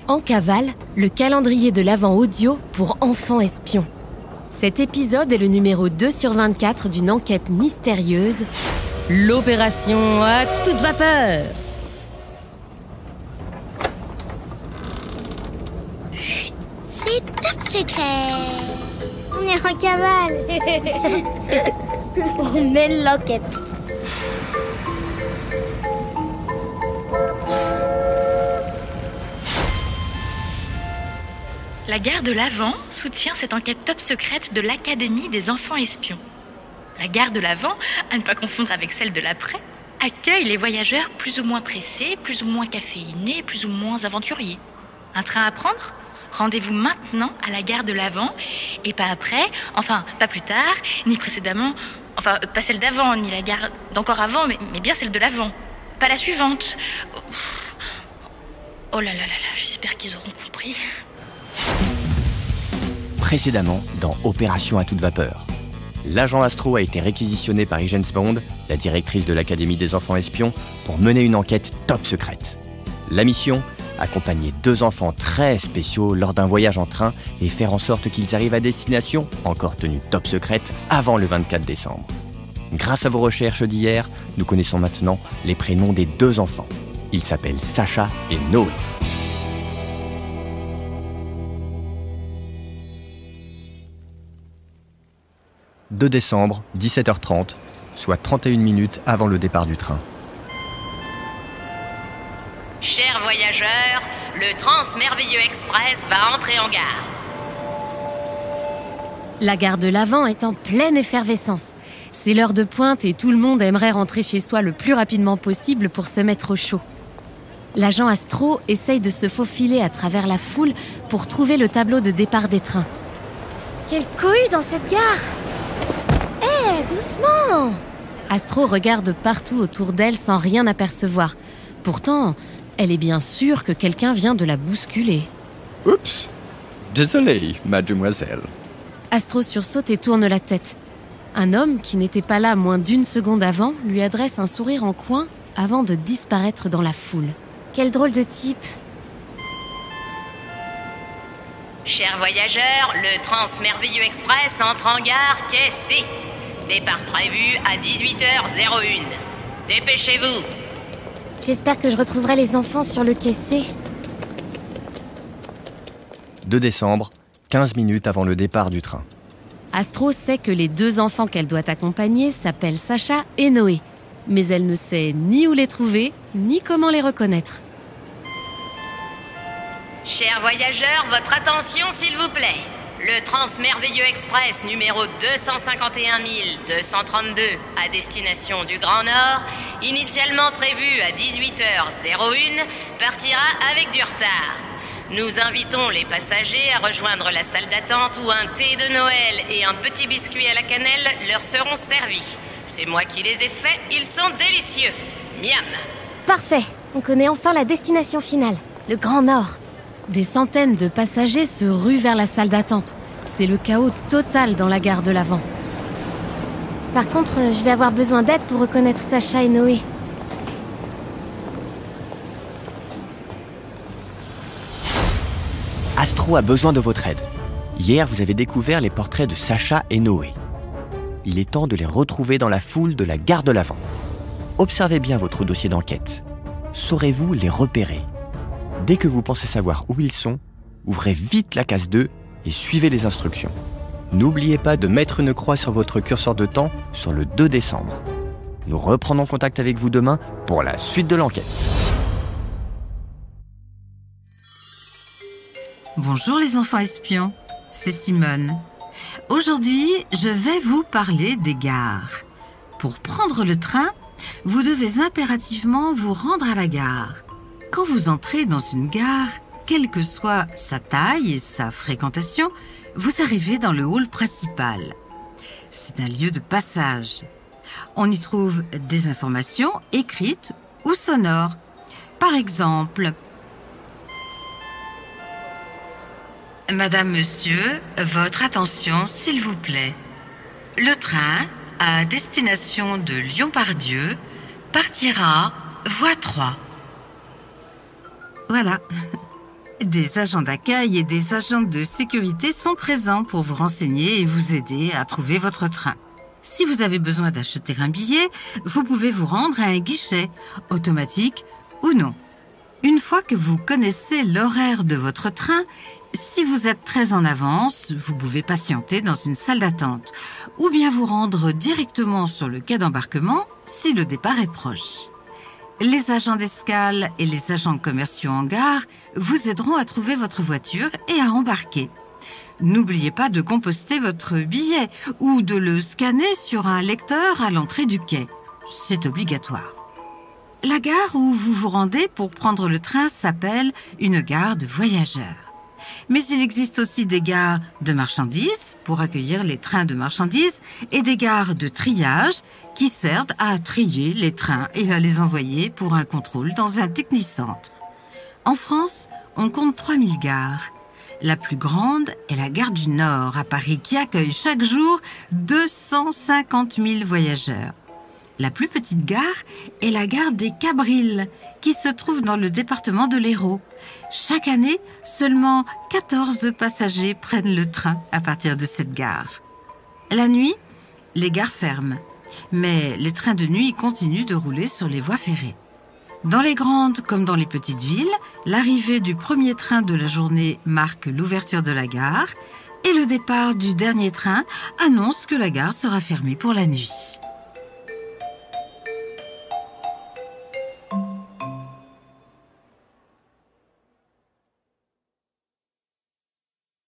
En cavale, le calendrier de l'Avent audio pour enfants espions. Cet épisode est le numéro 2 sur 24 d'une enquête mystérieuse, l'opération à toute vapeur. Chut, c'est top secret. On est en cavale. On mène l'enquête. La gare de l'Avent soutient cette enquête top secrète de l'Académie des enfants espions. La gare de l'Avent, à ne pas confondre avec celle de l'après, accueille les voyageurs plus ou moins pressés, plus ou moins caféinés, plus ou moins aventuriers. Un train à prendre ? Rendez-vous maintenant à la gare de l'Avent et pas après, enfin pas plus tard, ni précédemment, enfin pas celle d'avant, ni la gare d'encore avant, mais bien celle de l'Avent. Pas la suivante. Oh là là là là, j'espère qu'ils auront compris. Précédemment, dans Opération à toute vapeur. L'agent Astro a été réquisitionné par James Bond, la directrice de l'Académie des enfants espions, pour mener une enquête top secrète. La mission ? Accompagner 2 enfants très spéciaux lors d'un voyage en train et faire en sorte qu'ils arrivent à destination, encore tenue top secrète, avant le 24 décembre. Grâce à vos recherches d'hier, nous connaissons maintenant les prénoms des 2 enfants. Ils s'appellent Sacha et Noé. « 2 décembre, 17h30, soit 31 minutes avant le départ du train. Chers voyageurs, le Transmerveilleux Express va entrer en gare. La gare de l'Avent est en pleine effervescence. C'est l'heure de pointe et tout le monde aimerait rentrer chez soi le plus rapidement possible pour se mettre au chaud. L'agent Astro essaye de se faufiler à travers la foule pour trouver le tableau de départ des trains. Quelle cohue dans cette gare! Doucement! Astro regarde partout autour d'elle sans rien apercevoir. Pourtant, elle est bien sûre que quelqu'un vient de la bousculer. Oups! Désolé, mademoiselle. Astro sursaute et tourne la tête. Un homme qui n'était pas là moins d'1 seconde avant lui adresse un sourire en coin avant de disparaître dans la foule. Quel drôle de type! Chers voyageurs, le Transmerveilleux Express entre en gare quai C. Départ prévu à 18h01. Dépêchez-vous. J'espère que je retrouverai les enfants sur le quai C. 2 décembre, 15 minutes avant le départ du train. Astro sait que les 2 enfants qu'elle doit accompagner s'appellent Sacha et Noé. Mais elle ne sait ni où les trouver, ni comment les reconnaître. Chers voyageurs, votre attention s'il vous plaît. Le Transmerveilleux Express numéro 251 232 à destination du Grand Nord, initialement prévu à 18h01, partira avec du retard. Nous invitons les passagers à rejoindre la salle d'attente où un thé de Noël et un petit biscuit à la cannelle leur seront servis. C'est moi qui les ai faits, ils sont délicieux. Miam! Parfait, on connaît enfin la destination finale, le Grand Nord. Des centaines de passagers se ruent vers la salle d'attente. C'est le chaos total dans la gare de l'Avent. Par contre, je vais avoir besoin d'aide pour reconnaître Sacha et Noé. Astro a besoin de votre aide. Hier, vous avez découvert les portraits de Sacha et Noé. Il est temps de les retrouver dans la foule de la gare de l'Avent. Observez bien votre dossier d'enquête. Saurez-vous les repérer ? Dès que vous pensez savoir où ils sont, ouvrez vite la case 2 et suivez les instructions. N'oubliez pas de mettre une croix sur votre curseur de temps sur le 2 décembre. Nous reprendrons contact avec vous demain pour la suite de l'enquête. Bonjour les enfants espions, c'est Simone. Aujourd'hui, je vais vous parler des gares. Pour prendre le train, vous devez impérativement vous rendre à la gare. Quand vous entrez dans une gare, quelle que soit sa taille et sa fréquentation, vous arrivez dans le hall principal. C'est un lieu de passage. On y trouve des informations écrites ou sonores. Par exemple, « Madame, Monsieur, votre attention s'il vous plaît. Le train à destination de Lyon-Part-Dieu partira voie 3. » Voilà. Des agents d'accueil et des agents de sécurité sont présents pour vous renseigner et vous aider à trouver votre train. Si vous avez besoin d'acheter un billet, vous pouvez vous rendre à un guichet, automatique ou non. Une fois que vous connaissez l'horaire de votre train, si vous êtes très en avance, vous pouvez patienter dans une salle d'attente ou bien vous rendre directement sur le quai d'embarquement si le départ est proche. Les agents d'escale et les agents commerciaux en gare vous aideront à trouver votre voiture et à embarquer. N'oubliez pas de composter votre billet ou de le scanner sur un lecteur à l'entrée du quai. C'est obligatoire. La gare où vous vous rendez pour prendre le train s'appelle une gare de voyageurs. Mais il existe aussi des gares de marchandises pour accueillir les trains de marchandises et des gares de triage qui servent à trier les trains et à les envoyer pour un contrôle dans un technicentre. En France, on compte 3000 gares. La plus grande est la gare du Nord à Paris qui accueille chaque jour 250 000 voyageurs. La plus petite gare est la gare des Cabrils, qui se trouve dans le département de l'Hérault. Chaque année, seulement 14 passagers prennent le train à partir de cette gare. La nuit, les gares ferment, mais les trains de nuit continuent de rouler sur les voies ferrées. Dans les grandes comme dans les petites villes, l'arrivée du premier train de la journée marque l'ouverture de la gare et le départ du dernier train annonce que la gare sera fermée pour la nuit.